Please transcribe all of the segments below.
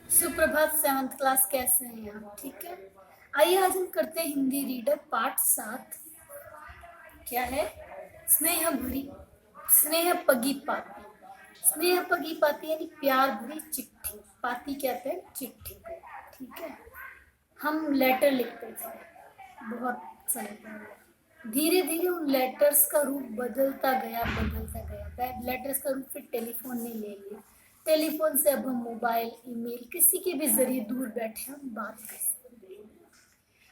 सुप्रभात। 7th class, कैसे हैं आप? ठीक है। आइए आज हम करते हैं हिंदी रीडर पार्ट 7। क्या है? स्नेह भरी, स्नेह पगी पाती। स्नेह पगी पाती यानी प्यार भरी चिट्ठी। पाती कहते हैं चिट्ठी को। ठीक है। हम लेटर लिखते थे बहुत समय पहले। धीरे धीरे उन लेटर्स का रूप बदलता गया, बदलता गया। लेटर्स का रूप फिर टेलीफोन ने ले लिया। टेलीफोन से अब हम मोबाइल, ईमेल, किसी के भी जरिए दूर बैठे हम बात कर सकते हैं।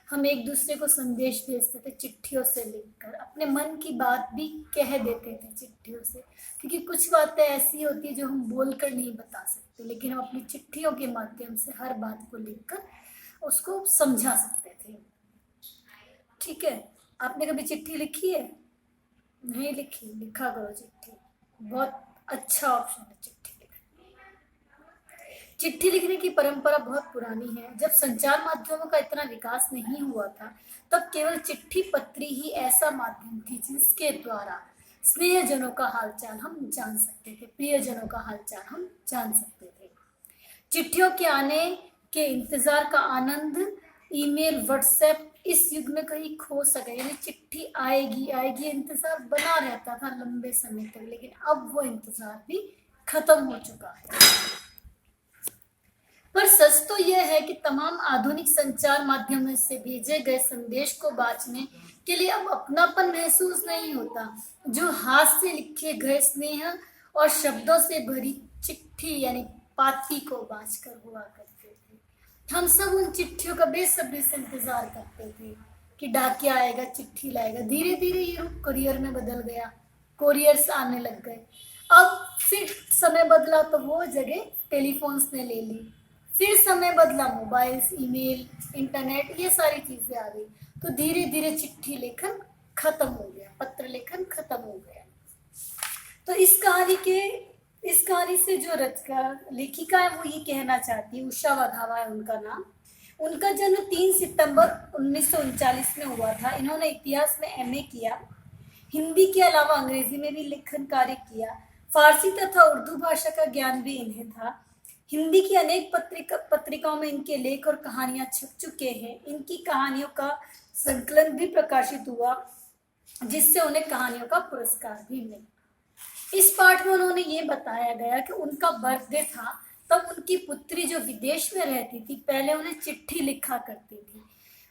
हम एक दूसरे को संदेश भेजते थे चिट्ठियों से लिखकर। अपने मन की बात भी कह देते थे चिट्ठियों से, क्योंकि कुछ बातें ऐसी होती है जो हम बोलकर नहीं बता सकते, लेकिन हम अपनी चिट्ठियों के माध्यम से हर बात को लिखकर उसको समझा सकते थे। ठीक है। आपने कभी चिट्ठी लिखी है? नहीं लिखी? लिखा करो चिट्ठी, बहुत अच्छा ऑप्शन है चिट्ठी लिखना। चिट्ठी लिखने की परंपरा बहुत पुरानी है। जब संचार माध्यमों का इतना विकास नहीं हुआ था, तब केवल चिट्ठी पत्री ही ऐसा माध्यम थी जिसके द्वारा स्नेहजनों का हालचाल हम जान सकते थे, प्रियजनों का हालचाल हम जान सकते थे। चिट्ठियों के आने के इंतजार का आनंद ईमेल, व्हाट्सएप इस युग में कहीं खो सके। यानी चिट्ठी आएगी आएगी इंतजार बना रहता था लंबे समय तक, लेकिन अब वो इंतजार भी खत्म हो चुका है। पर सच तो यह है कि तमाम आधुनिक संचार माध्यमों से भेजे गए संदेश को बांचने के लिए अब अपनापन महसूस नहीं होता। जो हाथ से लिखे गए स्नेह और शब्दों से भरी चिट्ठी यानी पाती को बांचकर हुआ करते थे। हम सब उन चिट्ठियों का बेसब्री से इंतजार करते थे कि डाकिया आएगा, चिट्ठी लाएगा। धीरे धीरे ये रूप कुरियर में बदल गया, कोरियर्स आने लग गए। अब फिर समय बदला तो वो जगह टेलीफोन्स ने ले ली। फिर समय बदला, मोबाइल्स, ईमेल, इंटरनेट, ये सारी चीजें आ गई। तो धीरे धीरे चिट्ठी लेखन खत्म हो गया, पत्र लेखन खत्म हो गया। तो इस कहानी से जो रचकर लेखिका है वो ये कहना चाहती है, उषा वधावा है उनका नाम। उनका जन्म 3 सितंबर 1939 में हुआ था। इन्होंने इतिहास में एमए किया। हिंदी के अलावा अंग्रेजी में भी लेखन कार्य किया। फारसी तथा उर्दू भाषा का ज्ञान भी इन्हें था। हिंदी की अनेक पत्रिकाओं में इनके लेख और कहानियां छप चुके हैं। इनकी कहानियों का संकलन भी प्रकाशित हुआ, जिससे उन्हें कहानियों का पुरस्कार भी मिला। इस पाठ में उन्होंने ये बताया गया कि उनका बर्थडे था, तब उनकी पुत्री जो विदेश में रहती थी, पहले उन्हें चिट्ठी लिखा करती थी।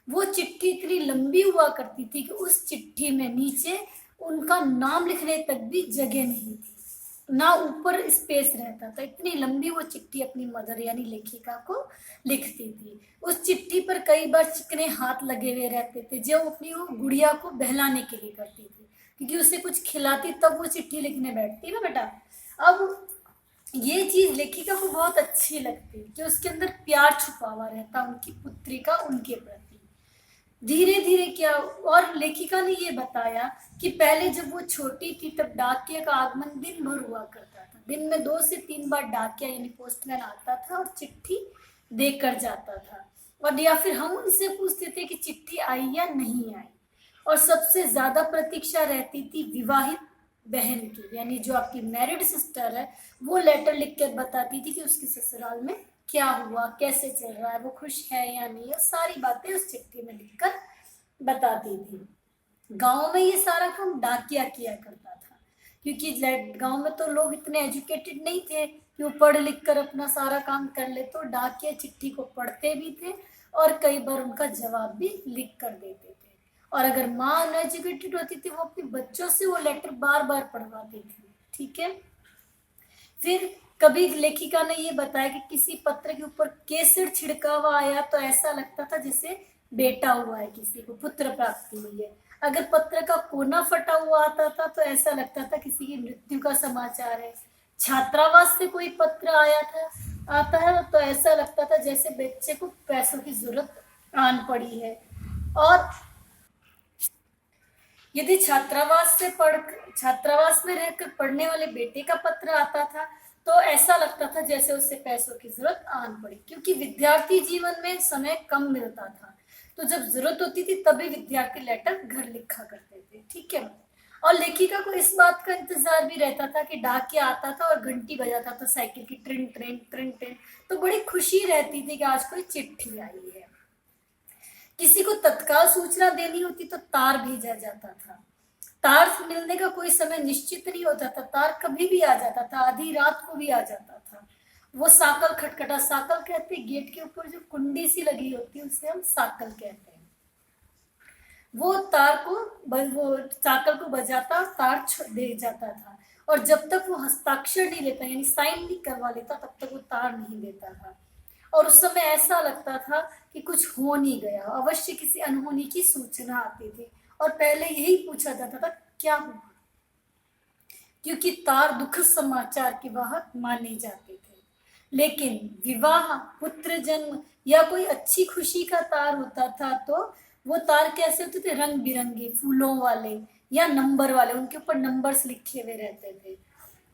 वो चिट्ठी इतनी लंबी हुआ करती थी कि उस चिट्ठी में नीचे उनका नाम लिखने तक भी जगह नहीं थी, ना ऊपर स्पेस रहता था। इतनी लंबी वो चिट्ठी अपनी मदर यानी लेखिका को लिखती थी। उस चिट्ठी पर कई बार चिकने हाथ लगे हुए रहते थे, जो अपनी वो गुड़िया को बहलाने के लिए करती थी, क्योंकि उसे कुछ खिलाती तब वो चिट्ठी लिखने बैठती ना बेटा। अब ये चीज लेखिका को बहुत अच्छी लगती कि उसके अंदर प्यार छुपा हुआ रहता उनकी पुत्री का उनके प्रति। धीरे धीरे क्या, और लेखिका ने ये बताया कि पहले जब वो छोटी थी तब डाकिया का आगमन दिन भर हुआ करता था। दिन में 2 से 3 बार डाकिया यानी पोस्टमैन आता था और चिट्ठी देकर जाता था। और या फिर हम उनसे पूछते थे कि चिट्ठी आई या नहीं आई। और सबसे ज्यादा प्रतीक्षा रहती थी विवाहित बहन की, यानी जो आपकी मैरिड सिस्टर है, वो लेटर लिख कर बताती थी कि उसके ससुराल में क्या हुआ, कैसे चल रहा है, वो खुश है या नहीं, ये सारी बातें उस चिट्ठी में लिखकर बताती थी। गांव में ये सारा काम डाकिया किया करता था, क्योंकि गांव में तो लोग इतने एजुकेटेड नहीं थे कि वो पढ़ लिख कर अपना सारा काम कर ले। तो डाकिया चिट्ठी को पढ़ते भी थे और कई बार उनका जवाब भी लिख कर देते थे। और अगर माँ अनएजुकेटेड होती थी, वो अपने बच्चों से वो लेटर बार बार पढ़वाती थी। ठीक है। फिर कभी लेखिका ने ये बताया कि किसी पत्र के ऊपर केसर छिड़का हुआ आया तो ऐसा लगता था जैसे बेटा हुआ है, किसी को पुत्र प्राप्ति हुई है। अगर पत्र का कोना फटा हुआ आता था तो ऐसा लगता था किसी की मृत्यु का समाचार है। छात्रावास से कोई पत्र आता है तो ऐसा लगता था जैसे बच्चे को पैसों की जरूरत आन पड़ी है। और यदि छात्रावास में रहकर पढ़ने वाले बेटे का पत्र आता था तो ऐसा लगता था जैसे उससे पैसों की जरूरत आन पड़ी, क्योंकि विद्यार्थी जीवन में समय कम मिलता था। तो जब जरूरत होती थी तभी विद्यार्थी लेटर घर लिखा करते थे। ठीक है। और लेखिका को इस बात का इंतजार भी रहता था कि डाकिया आता था और घंटी बजाता था साइकिल की, ट्रिन ट्रिन ट्रिन ट्रिन। तो बड़ी खुशी रहती थी कि आज कोई चिट्ठी आई है। किसी को तत्काल सूचना देनी होती तो तार भेजा जाता था। तार मिलने का कोई समय निश्चित नहीं होता था, तार कभी भी आ जाता था, आधी रात को भी आ जाता था। वो साकल खटखटा, साकल कहते हैं गेट के ऊपर जो कुंडी सी लगी होती है उसे हम साकल कहते हैं। वो तार को वो साकल को बजाता, तार दे जाता था, और जब तक वो हस्ताक्षर नहीं लेता यानी साइन नहीं करवा लेता तब तक वो तार नहीं देता था। और उस समय ऐसा लगता था कि कुछ हो नहीं गया, अवश्य किसी अनहोनी की सूचना आती थी और पहले यही पूछा जाता था क्या हुआ, क्योंकि तार दुख समाचार के वाहक माने जाते थे। लेकिन विवाह, पुत्र जन्म या कोई अच्छी खुशी का तार होता था तो वो तार कैसे होते थे, रंग बिरंगे फूलों वाले या नंबर वाले, उनके ऊपर नंबर्स लिखे हुए रहते थे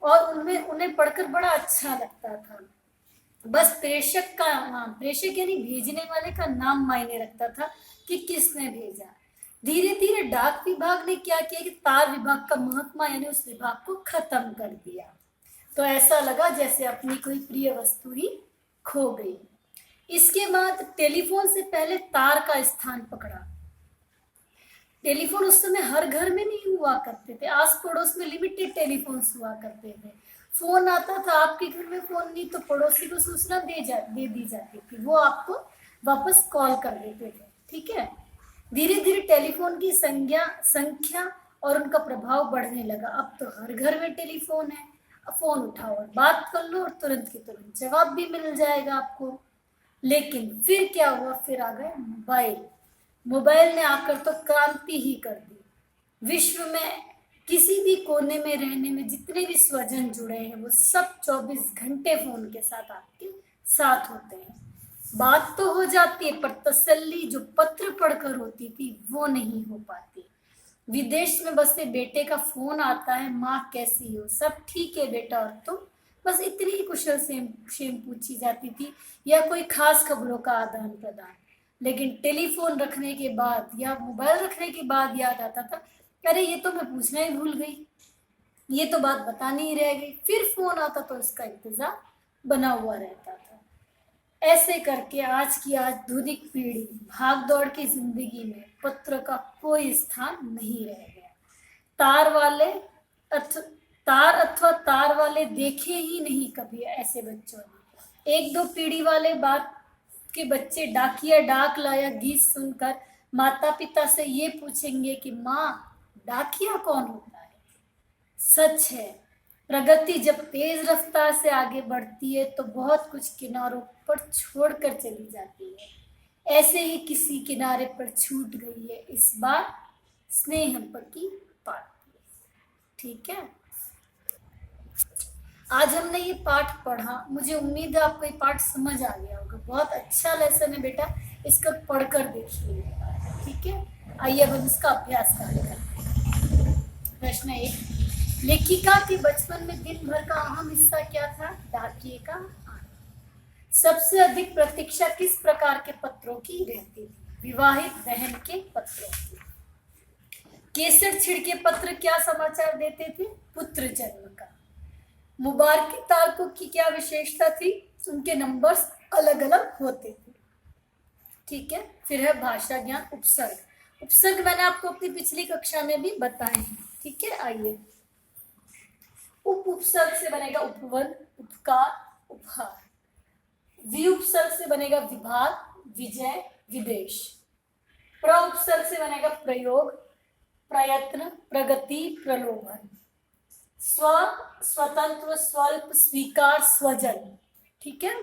और उनमें उन्हें पढ़कर बड़ा अच्छा लगता था। बस प्रेषक का नाम, प्रेषक यानी भेजने वाले का नाम मायने रखता था कि किसने भेजा। धीरे धीरे डाक विभाग ने क्या किया कि तार विभाग का महत्मा यानी उस विभाग को खत्म कर दिया। तो ऐसा लगा जैसे अपनी कोई प्रिय वस्तु ही खो गई। इसके बाद टेलीफोन से पहले तार का स्थान पकड़ा। टेलीफोन उस समय हर घर में नहीं हुआ करते थे, आस पड़ोस में लिमिटेड टेलीफोन्स हुआ करते थे। फोन आता था, आपके घर में फोन नहीं तो पड़ोसी को सूचना दे दी जाती थी, वो आपको वापस कॉल कर देते थे। ठीक है, धीरे धीरे टेलीफोन की संख्या और उनका प्रभाव बढ़ने लगा। अब तो हर घर में टेलीफोन है, अब फोन उठाओ और बात कर लो और तुरंत की तुरंत जवाब भी मिल जाएगा आपको। लेकिन फिर क्या हुआ, फिर आ गए मोबाइल। मोबाइल ने आकर तो क्रांति ही कर दी। विश्व में किसी भी कोने में रहने में जितने भी स्वजन जुड़े हैं वो सब 24 घंटे फोन के साथ आपके साथ होते हैं। बात तो हो जाती है पर तसल्ली जो पत्र पढ़कर होती थी वो नहीं हो पाती। विदेश में बसे बेटे का फोन आता है, माँ कैसी हो, सब ठीक है बेटा और तुम, बस इतनी ही कुशल क्षेम पूछी जाती थी या कोई खास खबरों का आदान प्रदान। लेकिन टेलीफोन रखने के बाद या मोबाइल रखने के बाद याद आता था, अरे ये तो मैं पूछना ही भूल गई, ये तो बात बतानी ही रह गई। फिर फोन आता तो इसका इंतजार बना हुआ रहता था। ऐसे करके आज की आधुनिक पीढ़ी भाग दौड़ की जिंदगी में पत्र का कोई स्थान नहीं रह गया। तार अथवा तार वाले देखे ही नहीं कभी ऐसे बच्चों ने। एक दो पीढ़ी वाले बात के बच्चे डाकिया डाक लाया गीत सुनकर माता पिता से ये पूछेंगे कि माँ डाकिया कौन होता है। सच है, प्रगति जब तेज रफ्तार से आगे बढ़ती है तो बहुत कुछ किनारों पर छोड़कर चली जाती है। ऐसे ही किसी किनारे पर छूट गई है इस बार स्नेह पकी पाती। ठीक है, आज हमने ये पाठ पढ़ा, मुझे उम्मीद है आपको ये पाठ समझ आ गया होगा। बहुत अच्छा लेसन है बेटा, इसको पढ़कर देखिए। ठीक है, आइए अब हम इसका अभ्यास करते हैं। प्रश्न 1, लेखिका के बचपन में दिन भर का अहम हिस्सा क्या था, डाकिये का आना। सबसे अधिक प्रतीक्षा किस प्रकार के पत्रों की रहती थी, विवाहित बहन के पत्रों की। केसर छिड़के पत्र क्या समाचार देते थे, पुत्र जन्म का। मुबारकी तारकों की क्या विशेषता थी, उनके नंबर्स अलग अलग होते थे। ठीक है, फिर है भाषा ज्ञान उपसर्ग। उपसर्ग मैंने आपको अपनी पिछली कक्षा में भी बताए हैं। ठीक है, आइए उपसर्ग से बनेगा उपवन, उपकार, उपहार। वि उपसर्ग से बनेगा विभाग, विजय, विदेश। प्र उपसर्ग से बनेगा प्रयोग, प्रयत्न, प्रगति, प्रलोभन। स्व, स्वतंत्र, स्वल्प, स्वीकार, स्वजन। ठीक है,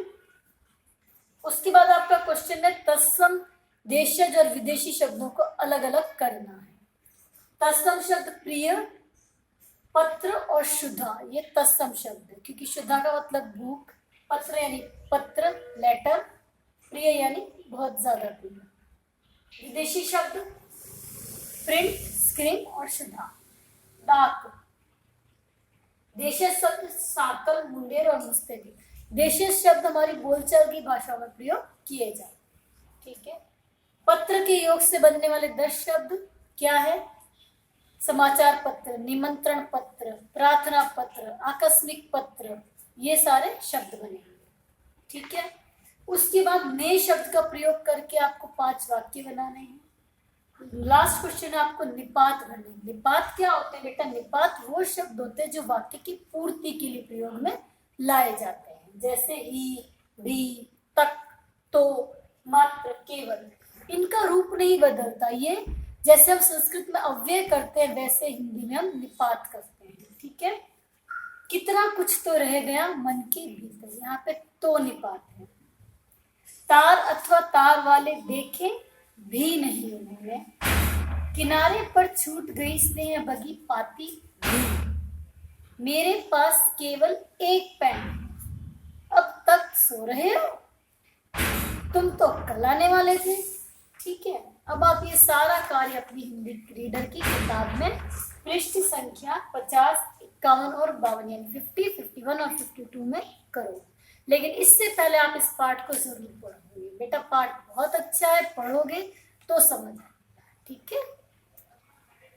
उसके बाद आपका क्वेश्चन है तत्सम देशज और विदेशी शब्दों को अलग अलग करना है। तत्सम शब्द प्रिय, पत्र और शुद्धा, ये तत्सम शब्द है क्योंकि शुद्धा का मतलब भूख, पत्र यानी पत्र, लेटर, प्रिय यानी बहुत ज्यादा प्रिय। विदेशी शब्द प्रिंट, स्क्रीन और शुद्धा, डाक। देशज शब्द साकल, मुंडेर और मुस्तैदी। देशज शब्द हमारी बोलचाल की भाषा में प्रयोग किए जाए। ठीक है, पत्र के योग से बनने वाले 10 शब्द क्या है, समाचार पत्र, निमंत्रण पत्र, प्रार्थना पत्र, आकस्मिक पत्र, ये सारे शब्द बने। ठीक है, उसके बाद नए शब्द का प्रयोग करके आपको 5 वाक्य बनाने हैं। लास्ट क्वेश्चन है आपको निपात भरने। निपात क्या होते हैं बेटा? निपात वो शब्द होते हैं जो वाक्य की पूर्ति के लिए प्रयोग में लाए जाते हैं, जैसे ही, भी, तक, तो, मात्र, केवल। इनका रूप नहीं बदलता, ये जैसे हम संस्कृत में अव्यय करते हैं वैसे हिंदी में हम निपात करते हैं। ठीक है, कितना कुछ तो रह गया मन के भीतर, यहाँ पे तो निपात है। तार अथवा तार वाले देखे भी नहीं उन्होंने, किनारे पर छूट गई स्नेह बगी पाती भी, मेरे पास केवल एक पेन, अब तक सो रहे हो, तुम तो कल आने वाले थे। ठीक है, अब आप ये सारा कार्य अपनी हिंदी रीडर की किताब में पृष्ठ संख्या 50, 51 और 52 यानी 50, 51 और 52 में करो। लेकिन इससे पहले आप इस पाठ को जरूर पढ़ोगे बेटा, पाठ बहुत अच्छा है, पढ़ोगे तो समझ आएगा। ठीक है।